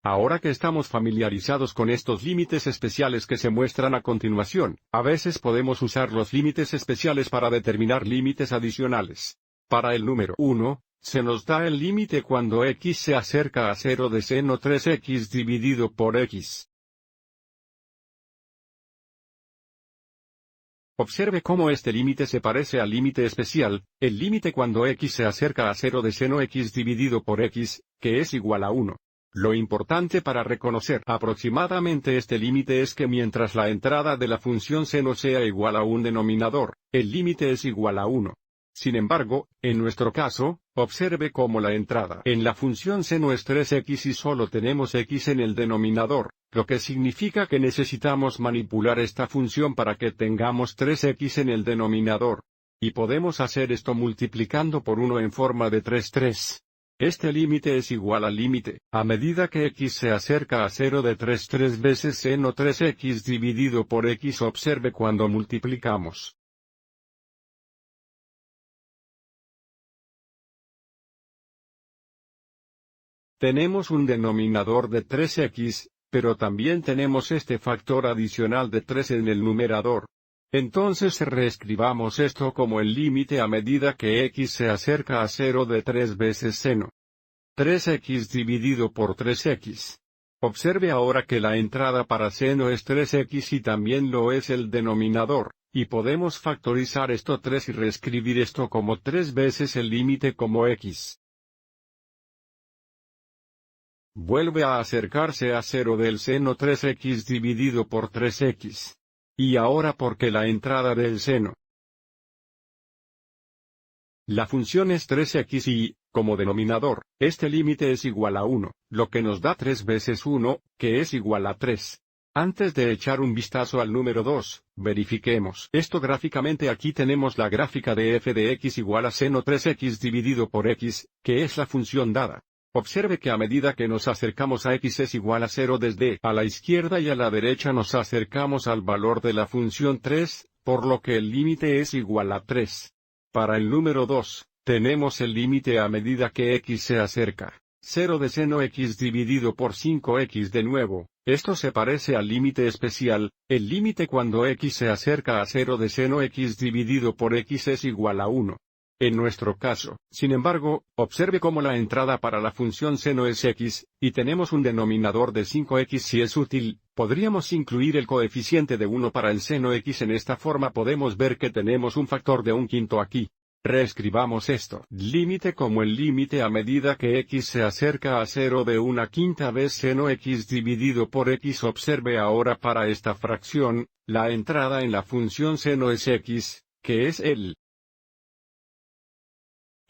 Ahora que estamos familiarizados con estos límites especiales que se muestran a continuación, a veces podemos usar los límites especiales para determinar límites adicionales. Para el número 1, se nos da el límite cuando x se acerca a 0 de seno 3x dividido por x. Observe cómo este límite se parece al límite especial, el límite cuando x se acerca a 0 de seno x dividido por x, que es igual a 1. Lo importante para reconocer aproximadamente este límite es que mientras la entrada de la función seno sea igual a un denominador, el límite es igual a 1. Sin embargo, en nuestro caso, observe cómo la entrada en la función seno es 3x y solo tenemos x en el denominador, lo que significa que necesitamos manipular esta función para que tengamos 3x en el denominador. Y podemos hacer esto multiplicando por 1 en forma de 3. Este límite es igual al límite, a medida que x se acerca a 0 de 3 veces seno 3x dividido por x. Observe cuando multiplicamos. Tenemos un denominador de 3x, pero también tenemos este factor adicional de 3 en el numerador. Entonces reescribamos esto como el límite a medida que x se acerca a 0 de 3 veces seno 3x dividido por 3x. Observe ahora que la entrada para seno es 3x y también lo es el denominador, y podemos factorizar esto 3 y reescribir esto como 3 veces el límite como x. Vuelve a acercarse a 0 del seno 3x dividido por 3x. Y ahora porque la entrada del seno. La función es 3x y, como denominador, este límite es igual a 1, lo que nos da 3 veces 1, que es igual a 3. Antes de echar un vistazo al número 2, verifiquemos esto gráficamente. Aquí tenemos la gráfica de f de x igual a seno 3x dividido por x, que es la función dada. Observe que a medida que nos acercamos a x es igual a 0 desde a la izquierda y a la derecha nos acercamos al valor de la función 3, por lo que el límite es igual a 3. Para el número 2, tenemos el límite a medida que x se acerca. 0 de seno x dividido por 5x de nuevo. Esto se parece al límite especial, el límite cuando x se acerca a 0 de seno x dividido por x es igual a 1. En nuestro caso, sin embargo, observe cómo la entrada para la función seno es x, y tenemos un denominador de 5x. Si es útil, podríamos incluir el coeficiente de 1 para el seno x. En esta forma podemos ver que tenemos un factor de 1/5 aquí. Reescribamos esto. Límite como el límite a medida que x se acerca a 0 de 1/5 vez seno x dividido por x. Observe ahora para esta fracción, la entrada en la función seno es x, que es el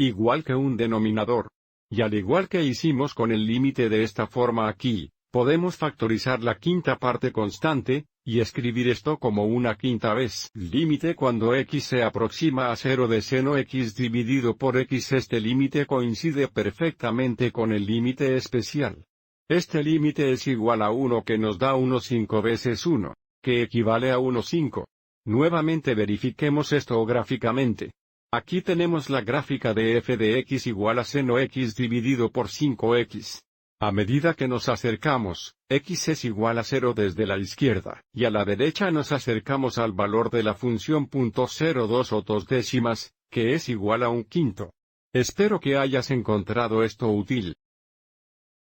igual que un denominador. Y al igual que hicimos con el límite de esta forma aquí, podemos factorizar la quinta parte constante, y escribir esto como 1/5 vez límite cuando x se aproxima a 0 de seno x dividido por x. Este límite coincide perfectamente con el límite especial. Este límite es igual a 1, que nos da 1/5 veces 1, que equivale a 1/5. Nuevamente verifiquemos esto gráficamente. Aquí tenemos la gráfica de f de x igual a seno x dividido por 5x. A medida que nos acercamos, x es igual a 0 desde la izquierda, y a la derecha nos acercamos al valor de la función .02 o 2 décimas, que es igual a 1/5. Espero que hayas encontrado esto útil.